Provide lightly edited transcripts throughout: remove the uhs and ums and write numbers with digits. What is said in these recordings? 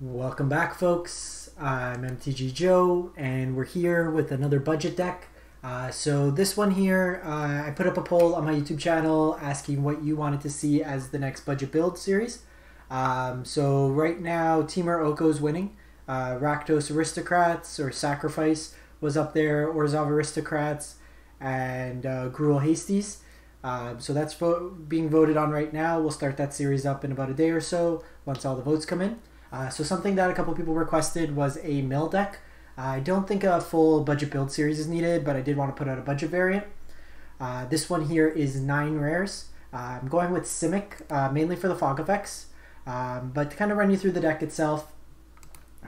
Welcome back, folks. I'm MTG Joe, and we're here with another budget deck. So this one here, I put up a poll on my YouTube channel asking what you wanted to see as the next budget build series. So right now, Teamer Oko's winning. Rakdos Aristocrats or Sacrifice was up there, Orzhov Aristocrats, and Gruul Hasties. So that's being voted on right now. We'll start that series up in about a day or so once all the votes come in. So something that a couple people requested was a mill deck. I don't think a full budget build series is needed, but I did want to put out a budget variant. This one here is 9 rares. I'm going with Simic, mainly for the fog effects. But to kind of run you through the deck itself,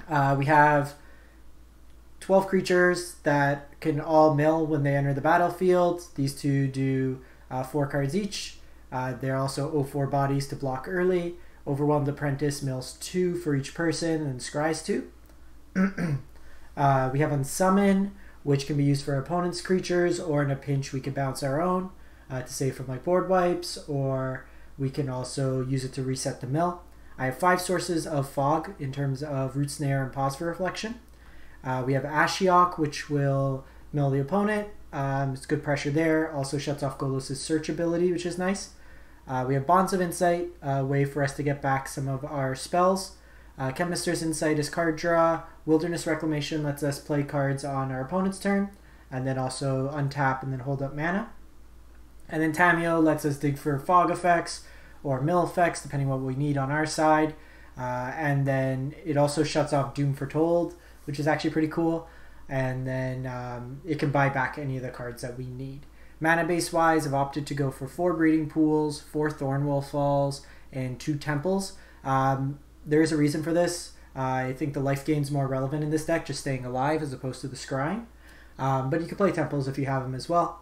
we have 12 creatures that can all mill when they enter the battlefield. These two do 4 cards each. They're also 0-4 bodies to block early. Overwhelmed Apprentice mills 2 for each person and scries 2. We have Unsummon, which can be used for opponent's creatures, or in a pinch we can bounce our own to save from like board wipes, or we can also use it to reset the mill. I have 5 sources of fog in terms of Root Snare and Pause for Reflection. We have Ashiok, which will mill the opponent. It's good pressure there. Also shuts off Golos' search ability, which is nice. We have Bonds of Insight, a way for us to get back some of our spells. Chemister's Insight is card draw. Wilderness Reclamation lets us play cards on our opponent's turn, and then also untap and then hold up mana. And then Tamiyo lets us dig for fog effects or mill effects, depending on what we need on our side. And then it also shuts off Doom Foretold, which is actually pretty cool. And then it can buy back any of the cards that we need. Mana base wise, I've opted to go for 4 Breeding Pools, 4 Thornwood Falls, and 2 Temples. There is a reason for this. I think the life gain's more relevant in this deck, just staying alive as opposed to the scrying. But you can play Temples if you have them as well.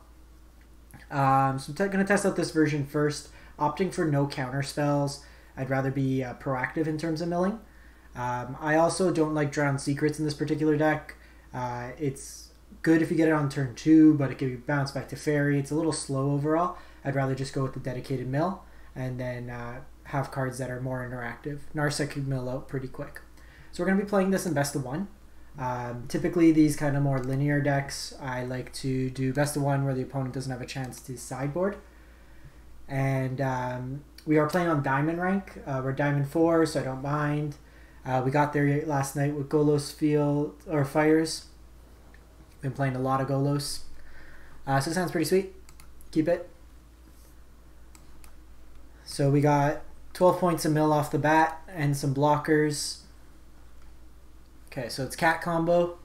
So I'm going to test out this version first, opting for no counter spells. I'd rather be proactive in terms of milling. I also don't like Drowned Secrets in this particular deck. It's good if you get it on turn 2, but it can bounce back to Fairy. It's a little slow overall. I'd rather just go with the dedicated mill and then have cards that are more interactive. Narset can mill out pretty quick. So we're going to be playing this in best of 1. Typically these kind of more linear decks, I like to do best of 1 where the opponent doesn't have a chance to sideboard. And we are playing on Diamond rank. We're Diamond 4, so I don't mind. We got there last night with Golos Field or Fires. Been playing a lot of Golos. So it sounds pretty sweet. Keep it. So we got 12 points of mill off the bat and some blockers. Okay, so it's cat combo.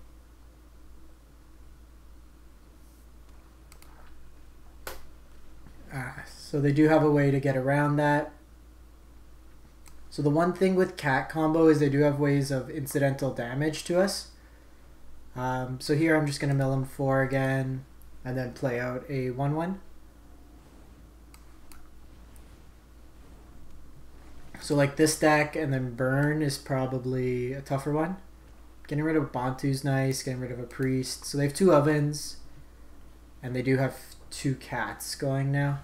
So they do have a way to get around that. So the one thing with cat combo is they do have ways of incidental damage to us. So here I'm just going to mill him 4 again and then play out a 1-1. So like this deck and then burn is probably a tougher one. Getting rid of Bantu's nice, getting rid of a priest. So they have 2 ovens and they do have 2 cats going now.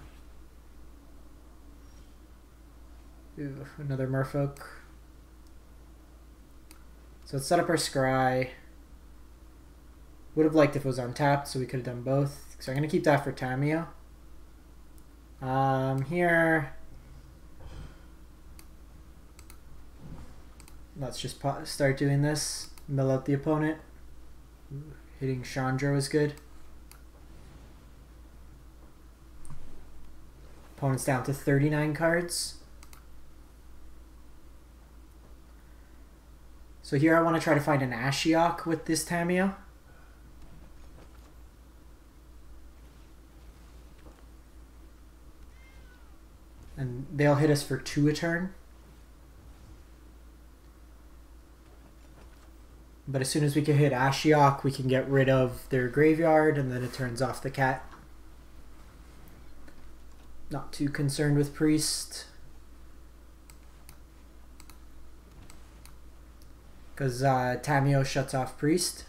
Ooh, another Merfolk. So let's set up our scry. Would have liked if it was untapped, so we could have done both. So I'm going to keep that for Tamiyo. Here, let's just start doing this. Mill out the opponent. Ooh, hitting Chandra was good. Opponent's down to 39 cards. So here I want to try to find an Ashiok with this Tamiyo. And they'll hit us for 2 a turn. But as soon as we can hit Ashiok, we can get rid of their graveyard, and then it turns off the cat. Not too concerned with priest. Because Tamiyo shuts off priest.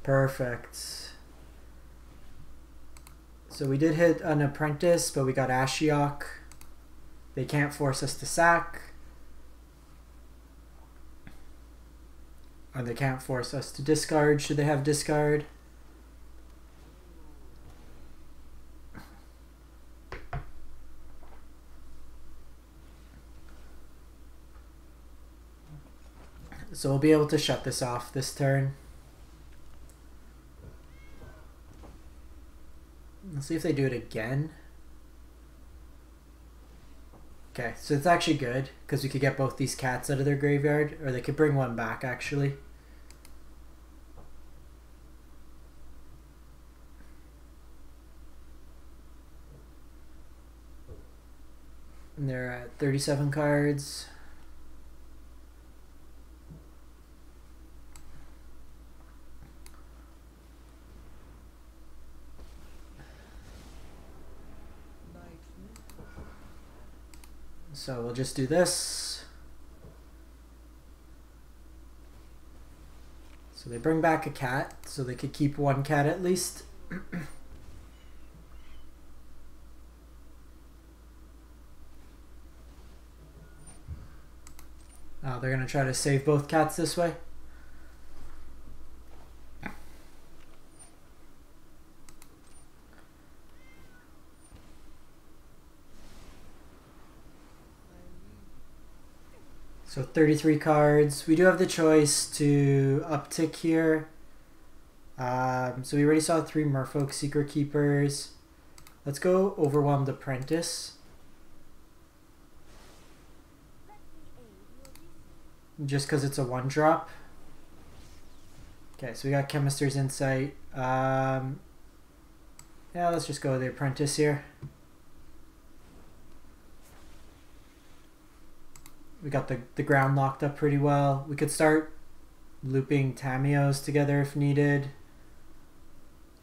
Perfect. So we did hit an Apprentice, but we got Ashiok. They can't force us to sack. And they can't force us to discard should they have discard. So we'll be able to shut this off this turn. Let's see if they do it again. Okay, so it's actually good because we could get both these cats out of their graveyard, or they could bring one back actually. And they're at 37 cards. So we'll just do this. So they bring back a cat, so they could keep one cat at least. Oh, they're going to try to save both cats this way. So 33 cards. We do have the choice to uptick here. So we already saw 3 Merfolk Secretkeepers. Let's go Overwhelmed Apprentice. Just because it's a 1-drop. Okay, so we got Chemister's Insight. Yeah, let's just go with the Apprentice here. We got the ground locked up pretty well. We could start looping Tamiyos together if needed.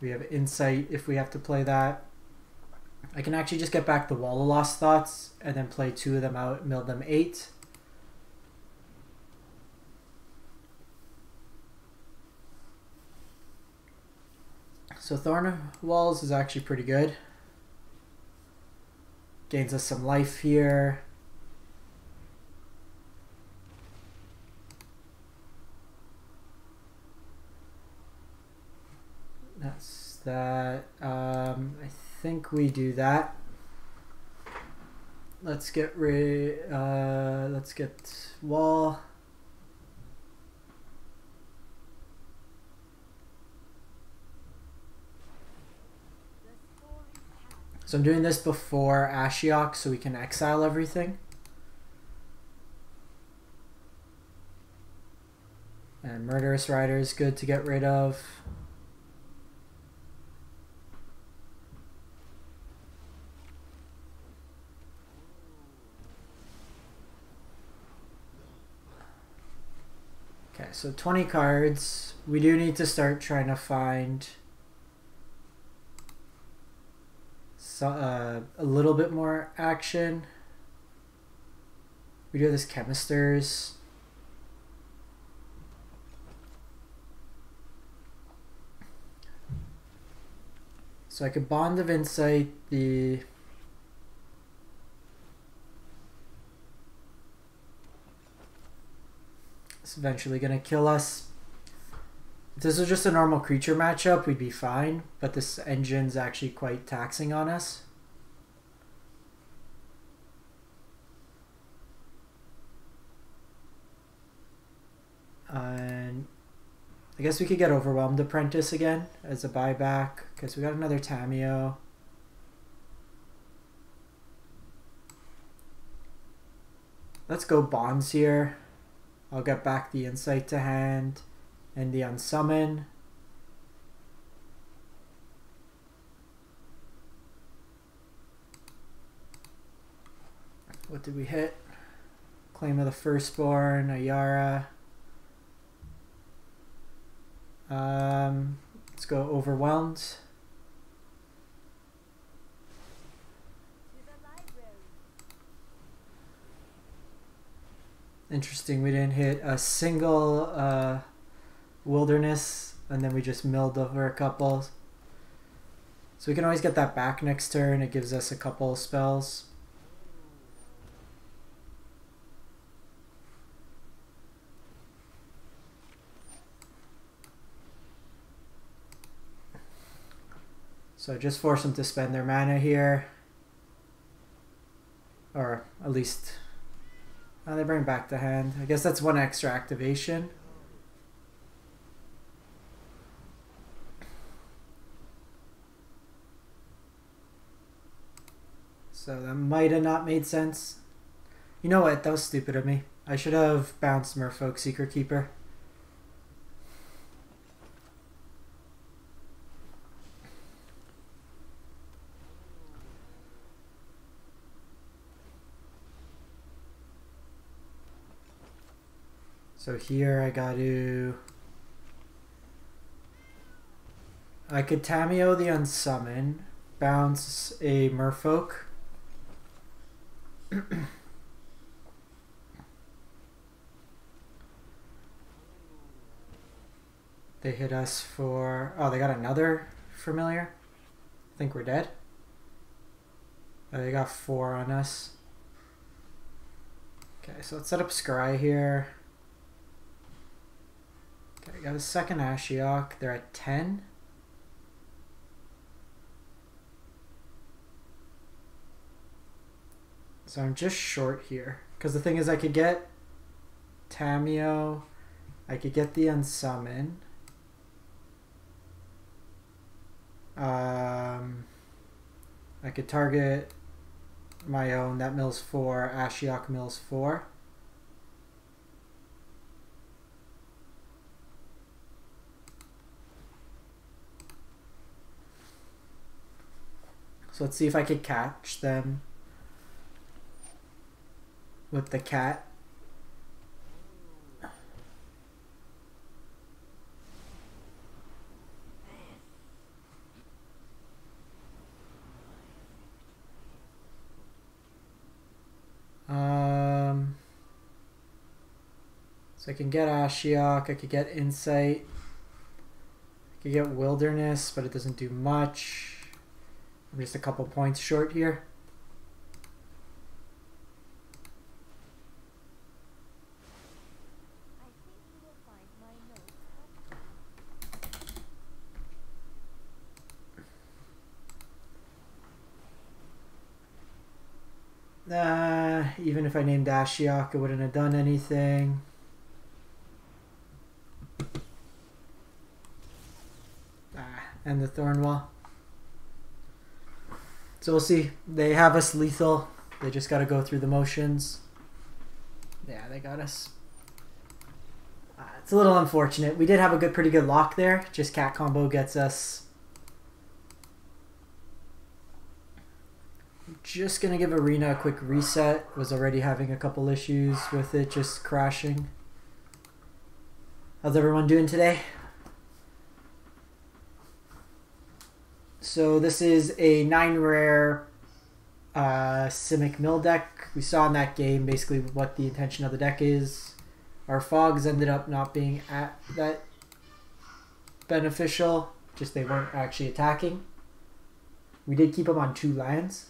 We have Insight if we have to play that. I can actually just get back the Wall of Lost Thoughts and then play 2 of them out, mill them 8. So Thornwood Falls is actually pretty good. Gains us some life here. That's that. I think we do that. Let's get let's get wall. So I'm doing this before Ashiok so we can exile everything. And Murderous Rider is good to get rid of. Okay, so 20 cards. We do need to start trying to find a little bit more action. We do have this Chemisters. So I could Bond of Insight the it's eventually gonna kill us. If this was just a normal creature matchup, we'd be fine, but this engine's actually quite taxing on us. And I guess we could get Overwhelmed Apprentice again as a buyback, because we got another Tamiyo. Let's go Bonds here. I'll get back the Insight to hand and the Unsummon. What did we hit? Claim of the Firstborn, Ayara. Let's go Overwhelmed. Interesting, we didn't hit a single Wilderness, and then we just milled over a couple. So we can always get that back next turn. It gives us a couple spells. So just force them to spend their mana here. Or at least... they bring back the hand. I guess that's one extra activation. So that might have not made sense. You know what? That was stupid of me. I should have bounced Merfolk Secretkeeper. So here I could Tamiyo the Unsummon, bounce a Merfolk. They hit us for... oh, they got another familiar? I think we're dead. They got 4 on us. Okay, so let's set up Scry here. Okay, got a second Ashiok. They're at 10. So I'm just short here. Because the thing is, I could get Tamiyo. I could get the Unsummon. I could target my own. That mills 4. Ashiok mills 4. So let's see if I could catch them with the cat. So I can get Ashiok, I could get Insight, I could get Wilderness, but it doesn't do much. I'm just a couple points short here. Even if I named Ashiok, it wouldn't have done anything. And the Thornwall. So we'll see. They have us lethal. They just got to go through the motions. Yeah, they got us. It's a little unfortunate. We did have a pretty good lock there. Just cat combo gets us. Just gonna give Arena a quick reset. Was already having a couple issues with it just crashing. How's everyone doing today? So this is a 9 rare Simic mill deck. We saw in that game basically what the intention of the deck is. Our fogs ended up not being that beneficial. Just they weren't actually attacking. We did keep them on 2 lands.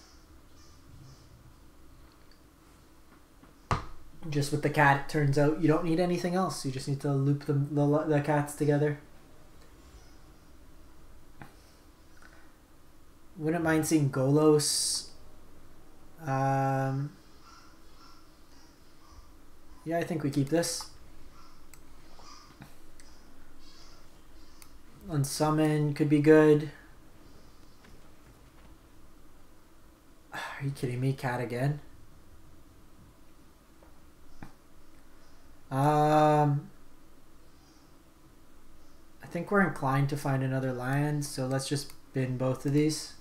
Just with the cat, it turns out you don't need anything else. You just need to loop the cats together. Wouldn't mind seeing Golos. Yeah, I think we keep this. Unsummon could be good. Are you kidding me? Cat again? I think we're inclined to find another land, so let's just bin both of these.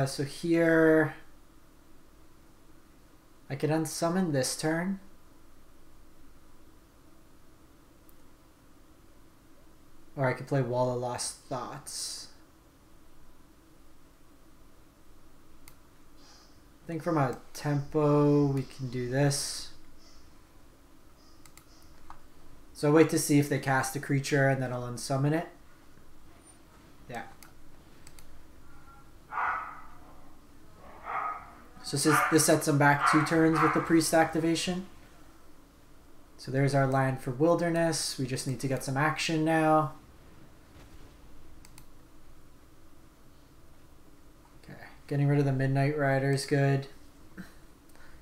So here I could unsummon this turn. Or I could play Wall of Lost Thoughts. I think from a tempo we can do this. So I'll wait to see if they cast a creature and then I'll unsummon it. Yeah. So this sets them back 2 turns with the priest activation. So there's our land for Wilderness. We just need to get some action now. Okay, getting rid of the Midnight Rider is good.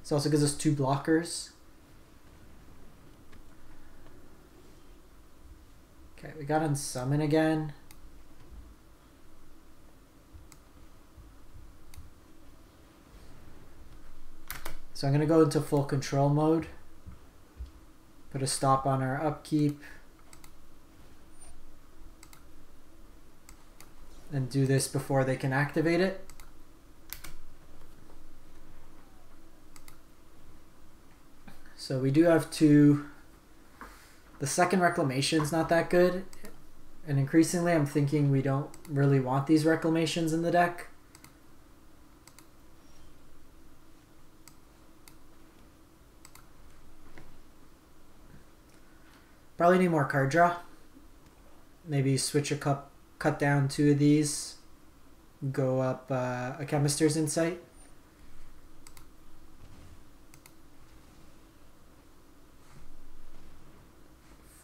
This also gives us 2 blockers. Okay, we got Unsummon again. So I'm going to go into full control mode. Put a stop on our upkeep. And do this before they can activate it. So we do have 2. The second Reclamation's not that good. And increasingly I'm thinking we don't really want these Reclamations in the deck. Probably need more card draw. Maybe switch a cut down 2 of these. Go up a Chemister's Insight.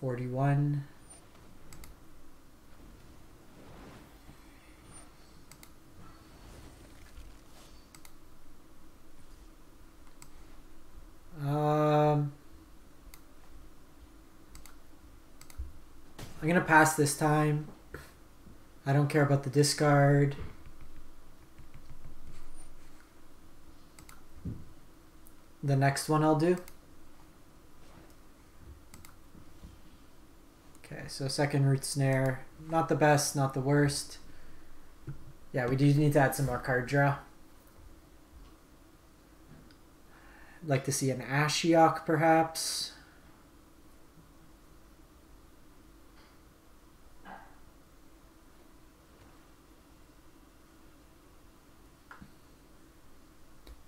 $41. I'm gonna pass this time. I don't care about the discard. The next one I'll do. Okay, so second Root Snare. Not the best, not the worst. Yeah, we do need to add some more card draw. I'd like to see an Ashiok perhaps.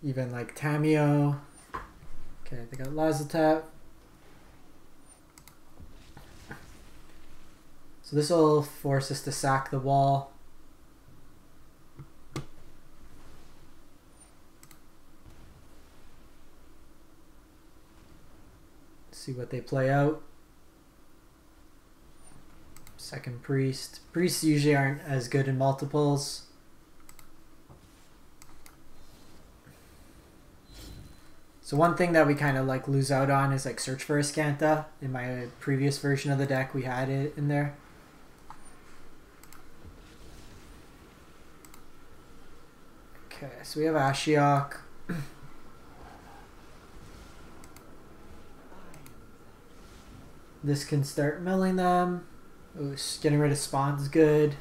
Even like Tamiyo. Okay, they got Lazatep. So this will force us to sack the wall. See what they play out. Second Priest. Priests usually aren't as good in multiples. So one thing that we kind of like lose out on is like search for Ascanta. In my previous version of the deck we had it in there. Okay, so we have Ashiok. This can start milling them. Ooh, getting rid of spawn's good.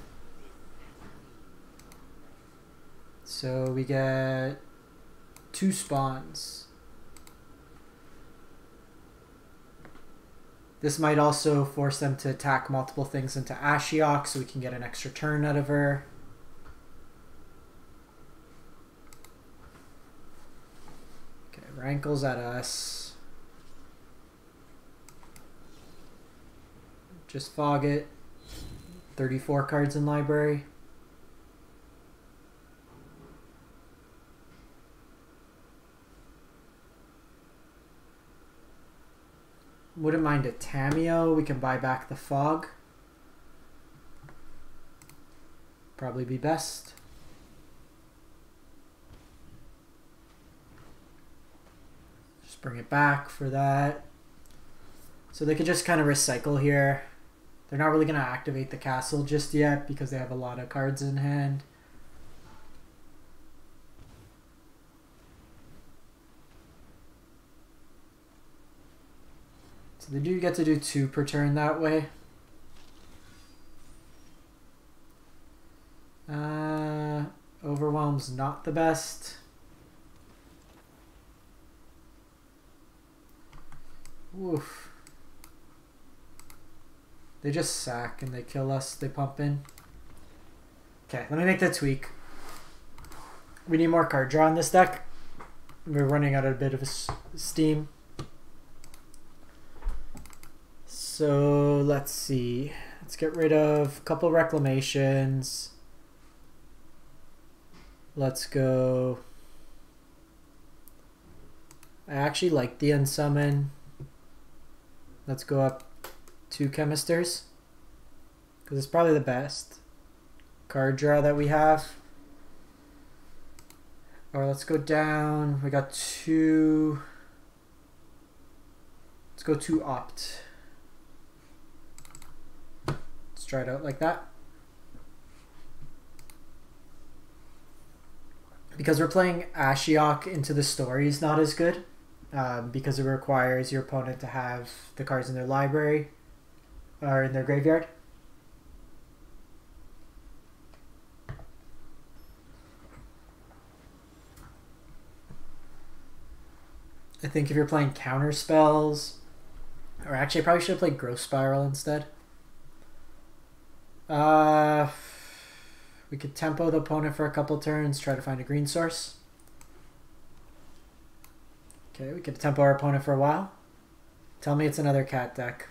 So we get 2 spawns. This might also force them to attack multiple things into Ashiok so we can get an extra turn out of her. Okay, Rankle's at us. Just fog it. 34 cards in library. Wouldn't mind a Tamiyo. We can buy back the fog. Probably be best. Just bring it back for that. So they could just kind of recycle here. They're not really going to activate the castle just yet because they have a lot of cards in hand. So they do get to do 2 per turn that way. Overwhelm's not the best. Oof. They just sack and they kill us. They pump in. Okay, let me make the tweak. We need more card draw in this deck. We're running out of a bit of steam. So let's see. Let's get rid of a couple reclamations. Let's go. I actually like the Unsummon. Let's go up 2 Chemisters, because it's probably the best card draw that we have. Or let's go down. We got 2. Let's go 2 Opt. Let's try it out like that. Because we're playing Ashiok into the story is not as good. Because it requires your opponent to have the cards in their library or in their graveyard. I think if you're playing counter spells, or actually I probably should have played Growth Spiral instead. We could tempo the opponent for a couple turns, try to find a green source. Okay, we could tempo our opponent for a while. Tell me it's another cat deck.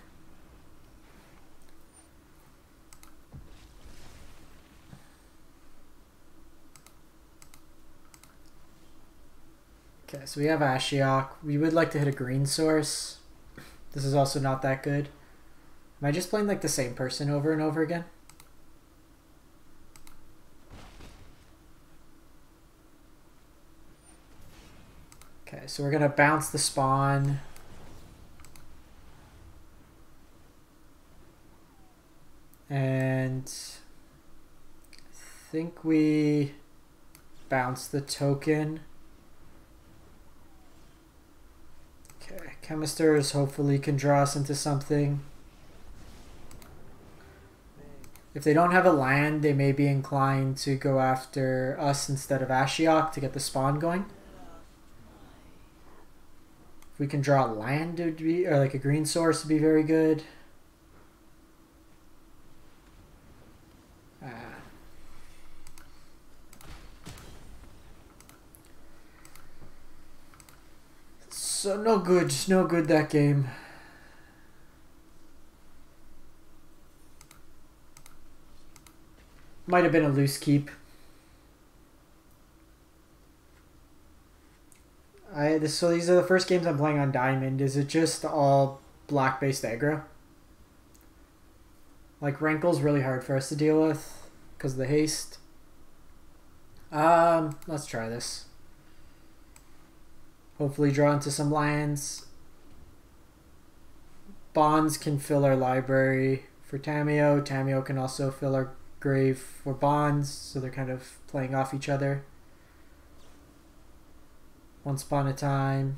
Okay, so we have Ashiok. We would like to hit a green source. This is also not that good. Am I just playing like the same person over and over again? Okay, so we're going to bounce the spawn. And I think we bounce the token. Okay, Chemisters hopefully can draw us into something. If they don't have a land, they may be inclined to go after us instead of Ashiok to get the spawn going. If we can draw land, it would be, or like a green source would be very good. So no good that game. Might have been a loose keep. So these are the first games I'm playing on Diamond. Is it just all black-based aggro? Like, Rankle's really hard for us to deal with because of the haste. Let's try this. Hopefully draw into some lands. Bonds can fill our library for Tamiyo. Tamiyo can also fill our grave for Bonds, so they're kind of playing off each other. Once Upon a Time.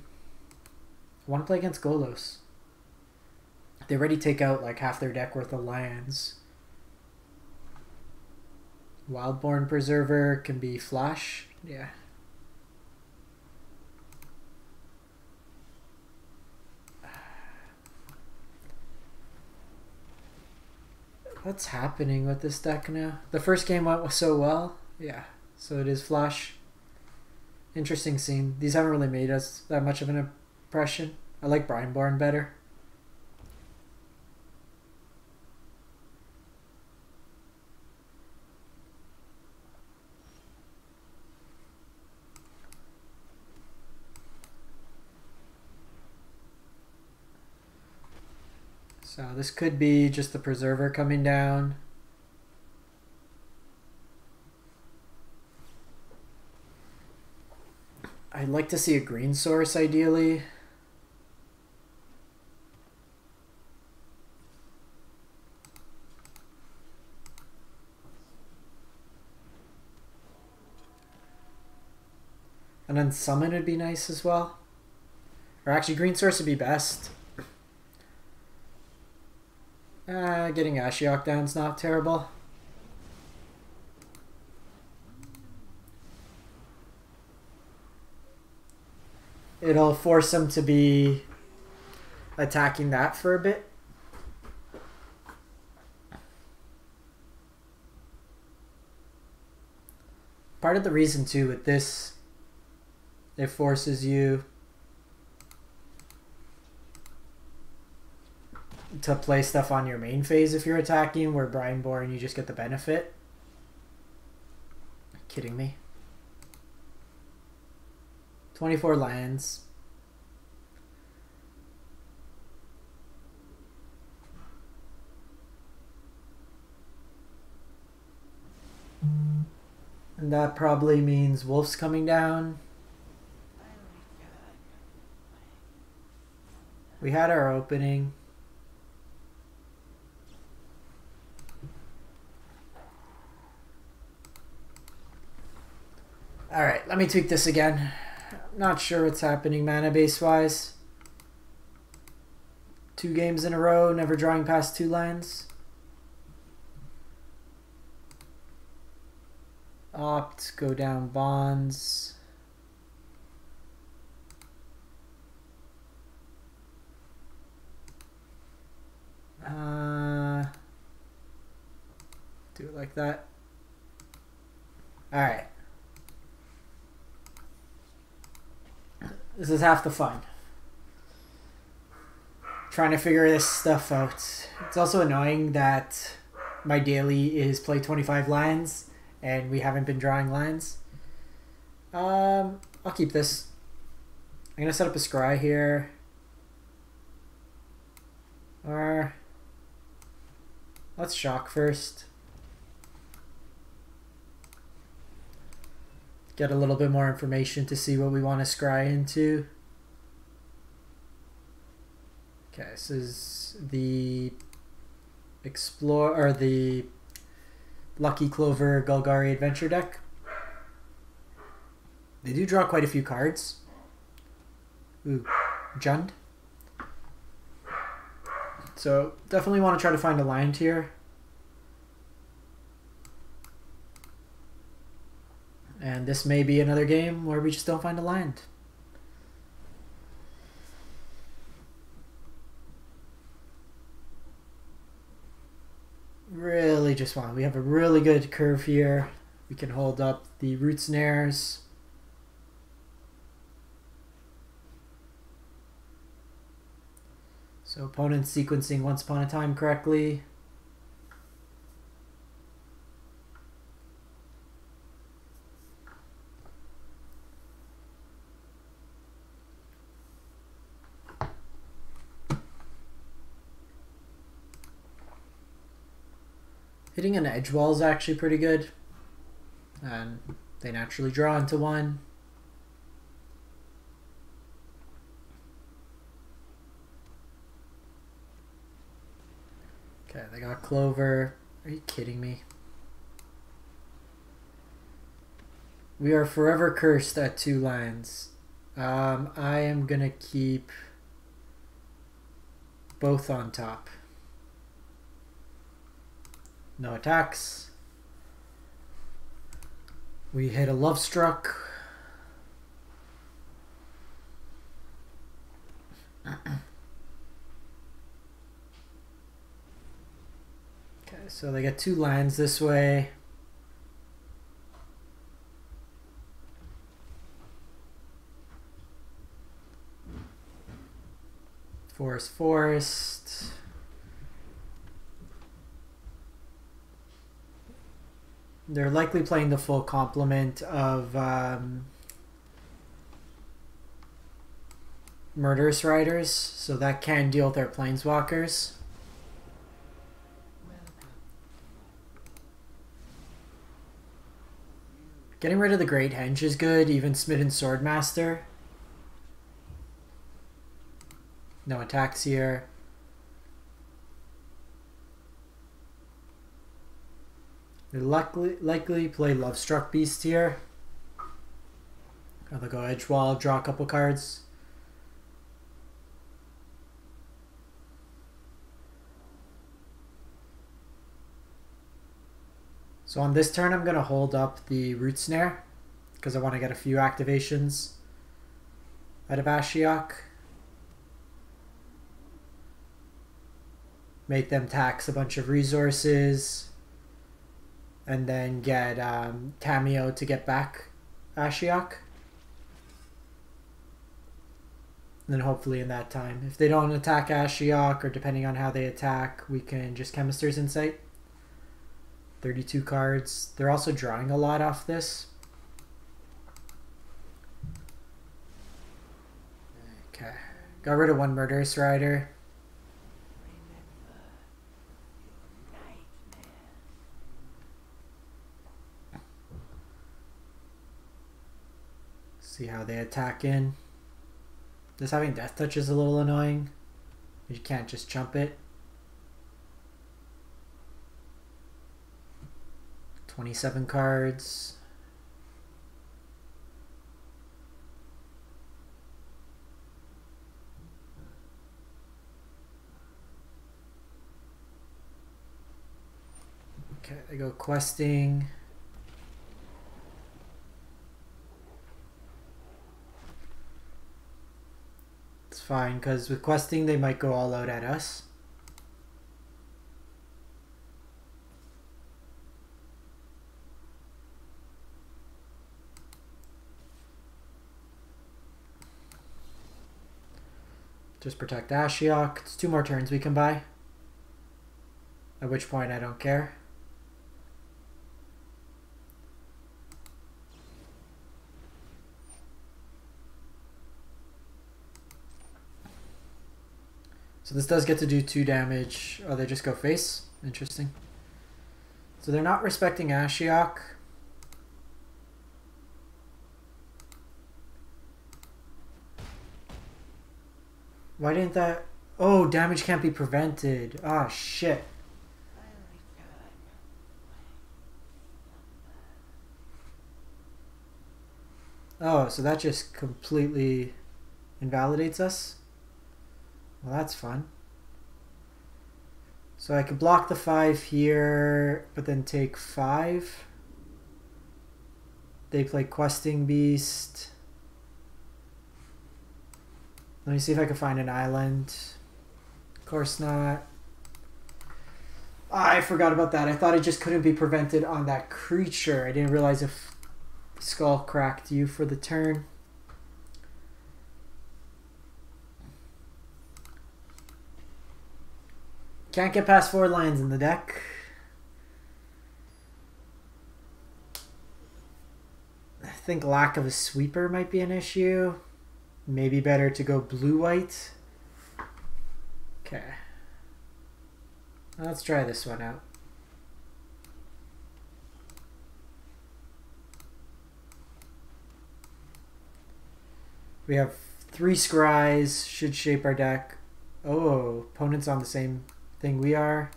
I want to play against Golos. They already take out like half their deck worth of lands. Wildborn Preserver can be flash. Yeah. What's happening with this deck now? The first game went so well. Yeah, so it is flash. Interesting scene. These haven't really made us that much of an impression. I like Brineborn better. So this could be just the Preserver coming down. I'd like to see a green source ideally. And then Unsummon would be nice as well. Or actually green source would be best. Getting Ashiok down is not terrible. It'll force them to be attacking that for a bit. Part of the reason too with this, it forces you to play stuff on your main phase if you're attacking, where Brineborn you just get the benefit. Kidding me? 24 lands. And that probably means Wolf's coming down. We had our opening. Alright, let me tweak this again. Not sure what's happening mana base wise. 2 games in a row, never drawing past 2 lands. Opt, go down bonds. Do it like that. Alright. This is half the fun. Trying to figure this stuff out. It's also annoying that my daily is play 25 lands and we haven't been drawing lands. I'll keep this. I'm gonna set up a scry here. Or let's shock first. Get a little bit more information to see what we want to scry into. Okay, this is the Explore or the Lucky Clover Golgari Adventure deck. They do draw quite a few cards. Ooh, Jund. So definitely want to try to find a land here. And this may be another game where we just don't find a land. Really just want. We have a really good curve here. We can hold up the Root Snares. So opponent sequencing Once Upon a Time correctly. Hitting an edge wall is actually pretty good. And they naturally draw into 1. Okay, they got Clover. Are you kidding me? We are forever cursed at 2 lands. I am gonna keep both on top. No attacks. We hit a Love Struck. Okay, so they get 2 lands this way. Forest. They're likely playing the full complement of Murderous Riders, so that can deal with their Planeswalkers. Getting rid of the Great Henge is good, even Smitten Swordmaster. No attacks here. They likely play Lovestruck Beast here. Or they'll go Edge Wall, draw a couple cards. So on this turn I'm going to hold up the Root Snare because I want to get a few activations out of Ashiok. Make them tax a bunch of resources. And then get Tamiyo to get back Ashiok. And then hopefully in that time, if they don't attack Ashiok, or depending on how they attack, we can just Chemister's Insight. 32 cards. They're also drawing a lot off this. Okay. Got rid of one Murderous Rider. See how they attack in. Just having Death Touch is a little annoying. You can't just jump it. 27 cards. Okay, I go questing. It's fine, because with questing they might go all out at us. Just protect Ashiok. It's 2 more turns we can buy. At which point I don't care. So this does get to do 2 damage. Oh, they just go face? Interesting. So they're not respecting Ashiok. Why didn't that... Oh, damage can't be prevented. Ah, shit. Oh, so that just completely invalidates us? Well, that's fun. So I could block the 5 here, but then take 5. They play Questing Beast. Let me see if I can find an island. Of course not. I forgot about that. I thought it just couldn't be prevented on that creature. I didn't realize if Skull cracked you for the turn. Can't get past 4 lands in the deck. I think lack of a sweeper might be an issue. Maybe better to go blue-white. Okay. Let's try this one out. We have 3 scries. Should shape our deck. Oh, opponent's on the same thing we are.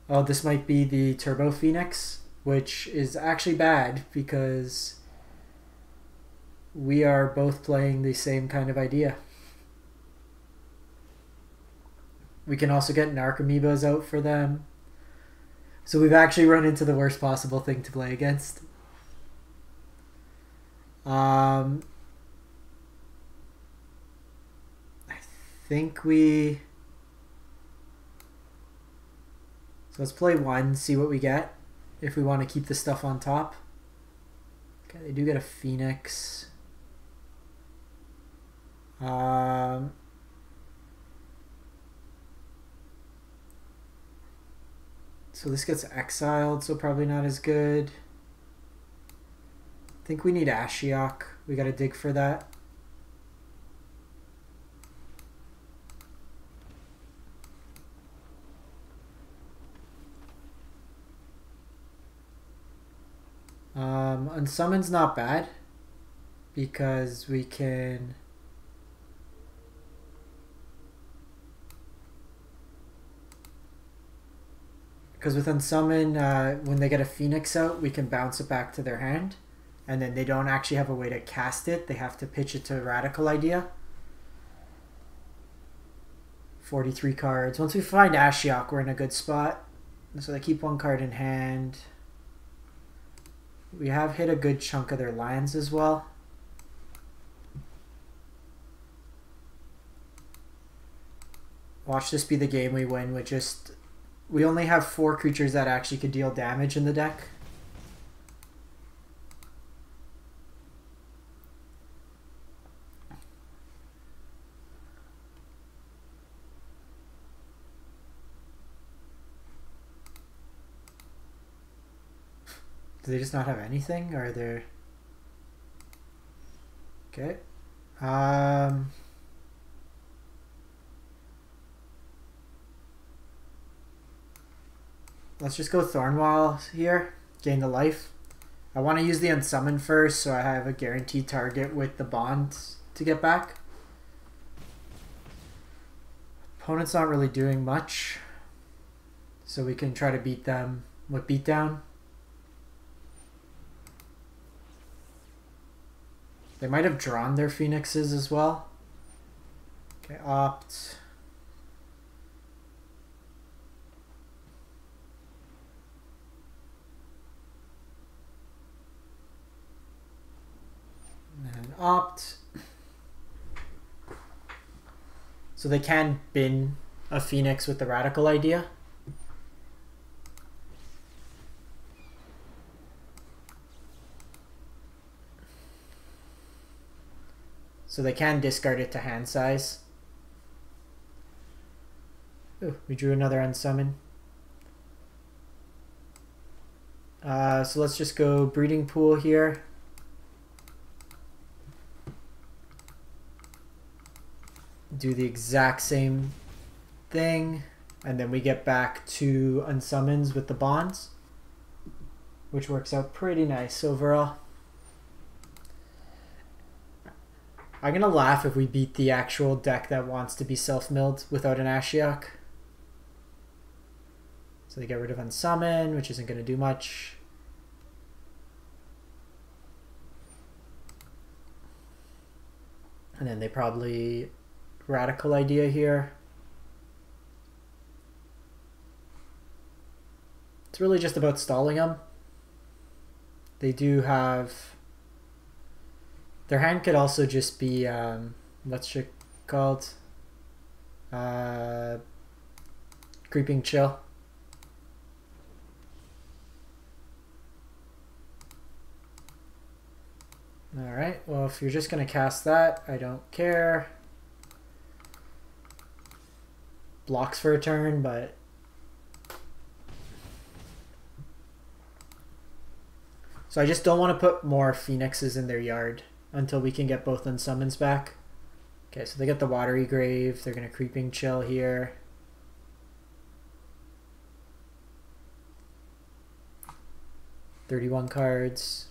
Oh, this might be the Turbo Phoenix, which is actually bad because we are both playing the same kind of idea. We can also get Narc Amoebas out for them. So we've actually run into the worst possible thing to play against. I think we... So let's play 1, see what we get, if we want to keep the stuff on top. Okay, they do get a Phoenix. So this gets exiled, so probably not as good. I think we need Ashiok. We gotta dig for that. Unsummon's not bad because we can... Because with Unsummon, when they get a Phoenix out, we can bounce it back to their hand. And then they don't actually have a way to cast it. They have to pitch it to Radical Idea. 43 cards. Once we find Ashiok, we're in a good spot. So they keep 1 card in hand. We have hit a good chunk of their lands as well. Watch this be the game we win with just... We only have 4 creatures that actually could deal damage in the deck. Do they just not have anything? Or are there... Okay. Let's just go Thornwall here. Gain the life. I want to use the Unsummon first so I have a guaranteed target with the bond to get back. Opponent's not really doing much. So we can try to beat them with beatdown. They might have drawn their phoenixes as well. Okay, opt. And opt. So they can bin a phoenix with the radical idea. So they can discard it to hand size. Ooh, we drew another Unsummon. So let's just go Breeding Pool here. Do the exact same thing. And then we get back to Unsummons with the bonds, which works out pretty nice overall. I'm going to laugh if we beat the actual deck that wants to be self-milled without an Ashiok. So they get rid of Unsummon, which isn't going to do much. And then they probably radical idea here. It's really just about stalling them. They do have... Their hand could also just be, what's it called? Creeping Chill. Alright, well if you're just going to cast that, I don't care. Blocks for a turn, but... So I just don't want to put more phoenixes in their yard until we can get both Unsummons back. Okay, so they get the Watery Grave. They're going to Creeping Chill here. $31 cards.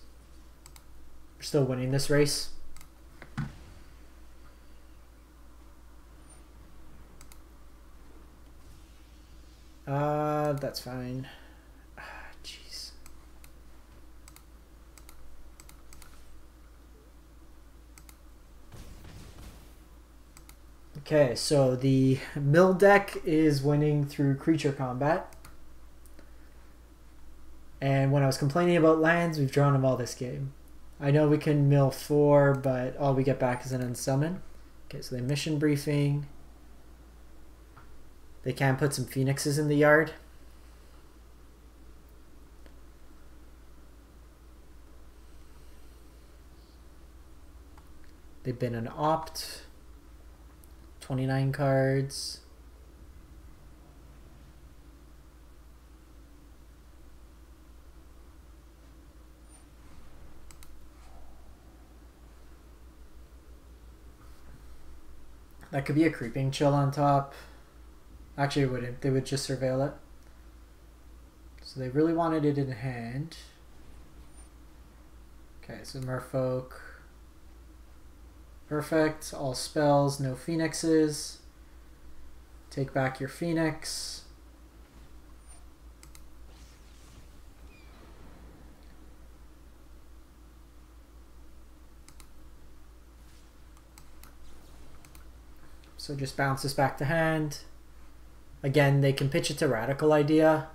We're still winning this race. That's fine. Jeez. Okay, so the mill deck is winning through creature combat. And when I was complaining about lands, we've drawn them all this game. I know we can mill 4, but all we get back is an Unsummon. Okay, so they mission briefing. They can put some phoenixes in the yard. They've been an opt. 29 cards. That could be a Creeping Chill on top. Actually, it wouldn't. They would just surveil it. So they really wanted it in hand. Okay, so Merfolk. Perfect. All spells, no phoenixes. Take back your phoenix. So just bounce this back to hand. Again, they can pitch it to radical idea.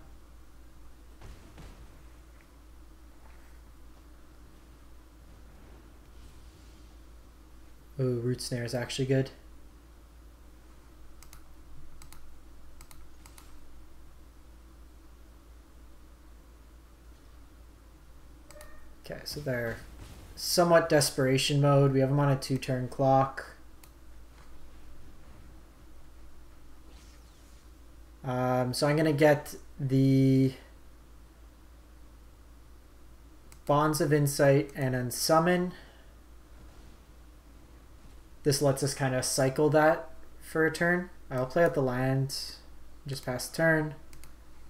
Ooh, Root Snare is actually good. Okay, so they're somewhat desperation mode. We have them on a 2-turn clock. So I'm going to get the Bonds of Insight and Unsummon. This lets us kind of cycle that for a turn. I'll play out the land, just pass turn.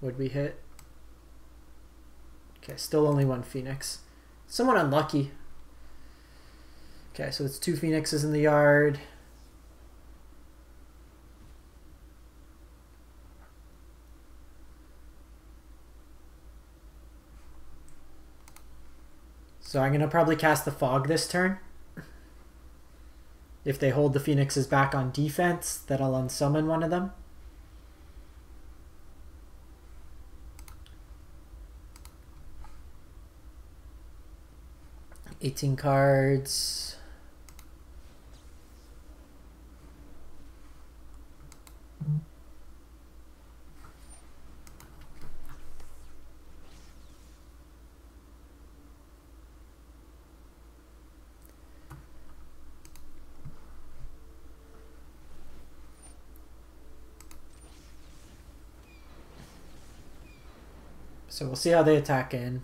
Would we hit? Okay, still only one Phoenix. Somewhat unlucky. Okay, so it's 2 Phoenixes in the yard. So I'm going to probably cast the Fog this turn. If they hold the Phoenixes back on defense, then I'll unsummon one of them. $18 cards. So we'll see how they attack in.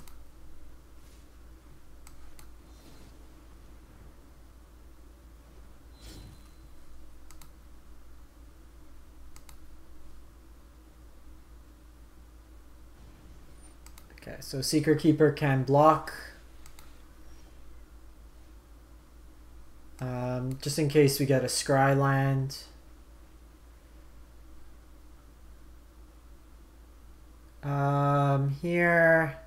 Okay, so Secretkeeper can block. Just in case we get a scry land. Here,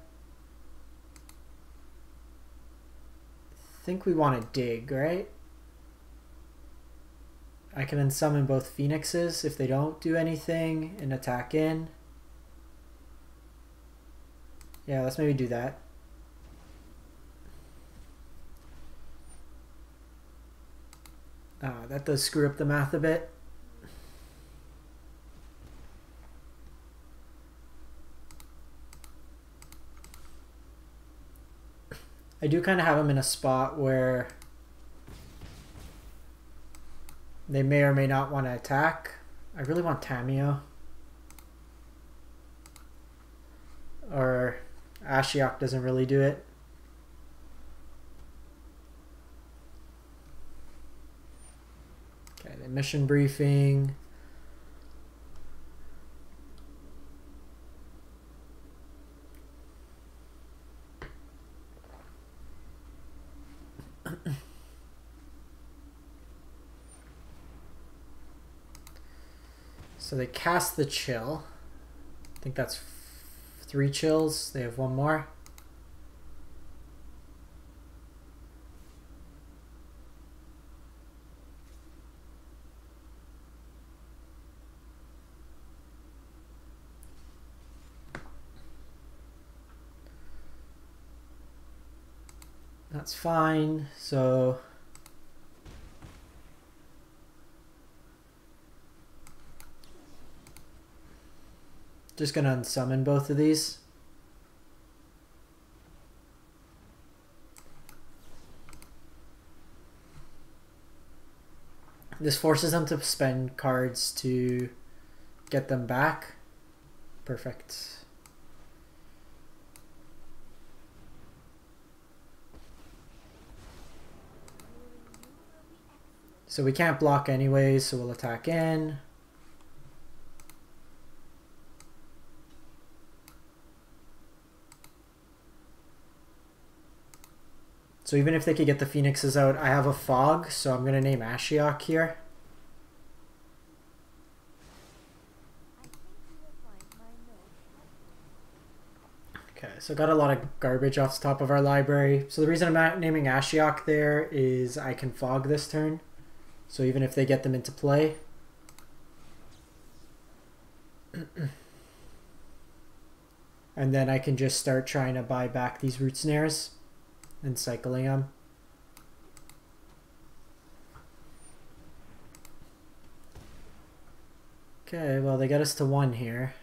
I think we want to dig, right? I can unsummon both Phoenixes if they don't do anything and attack in. Yeah, let's maybe do that. That does screw up the math a bit. I do kind of have them in a spot where they may or may not want to attack. I really want Tamiyo. Or Ashiok doesn't really do it. Okay, the mission briefing. So they cast the chill. I think that's 3 chills. They have 1 more. That's fine. So just gonna unsummon both of these. This forces them to spend cards to get them back. Perfect. So we can't block anyways, so we'll attack in. So even if they could get the Phoenixes out, I have a Fog, so I'm going to name Ashiok here. Okay, so got a lot of garbage off the top of our library. So the reason I'm not naming Ashiok there is I can Fog this turn. So even if they get them into play. And then I can just start trying to buy back these Root Snares and cycling them. Okay, well they got us to 1 here.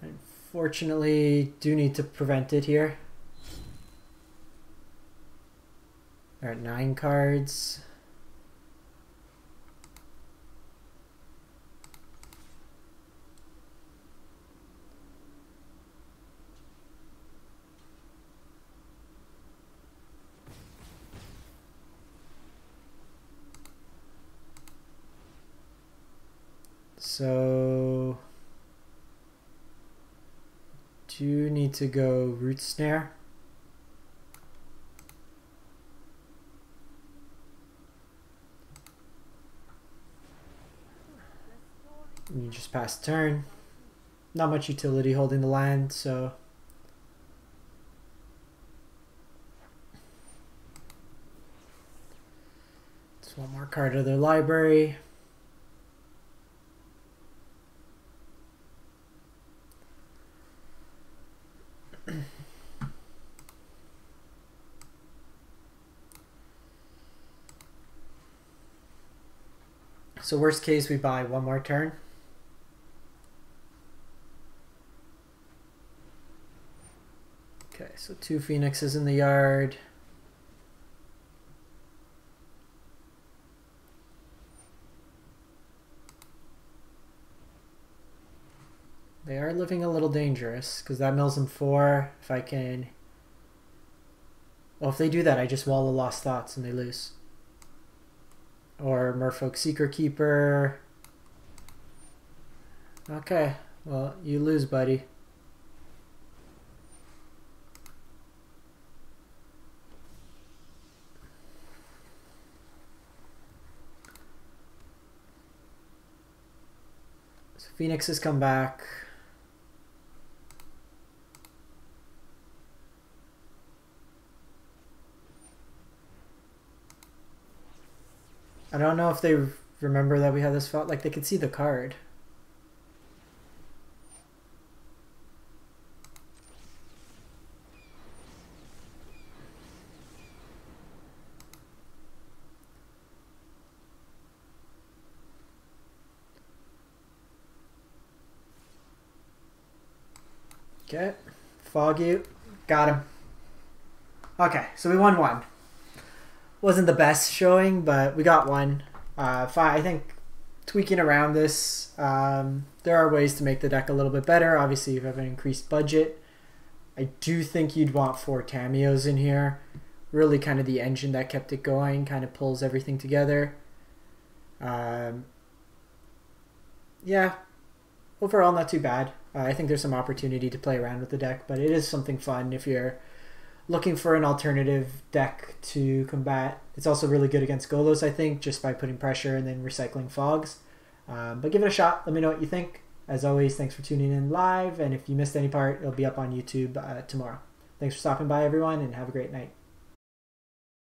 Unfortunately, do need to prevent it here. They're at 9 cards. So do need to go Root Snare. You just pass turn. Not much utility holding the land, so just one more card of their library. So worst case, we buy one more turn. Okay, so 2 Phoenixes in the yard. They are living a little dangerous because that mills them 4. If I can... Well, if they do that, I just wall the Lost Thoughts and they lose. Or Merfolk Secretkeeper. Okay, well, you lose, buddy. So Phoenix has come back. I don't know if they remember that we had this fought. Like, they could see the card. Okay. Fog you. Got him. Okay, so we won 1. Wasn't the best showing, but we got 1. I think tweaking around this, there are ways to make the deck a little bit better. Obviously, you have an increased budget. I do think you'd want 4 Tamiyos in here. Really kind of the engine that kept it going, kind of pulls everything together. Yeah, overall not too bad. I think there's some opportunity to play around with the deck, but it is something fun if you're looking for an alternative deck to combat. It's also really good against Golos, I think, just by putting pressure and then recycling fogs. But give it a shot. Let me know what you think. As always, thanks for tuning in live, and if you missed any part, it'll be up on YouTube tomorrow. Thanks for stopping by, everyone, and have a great night.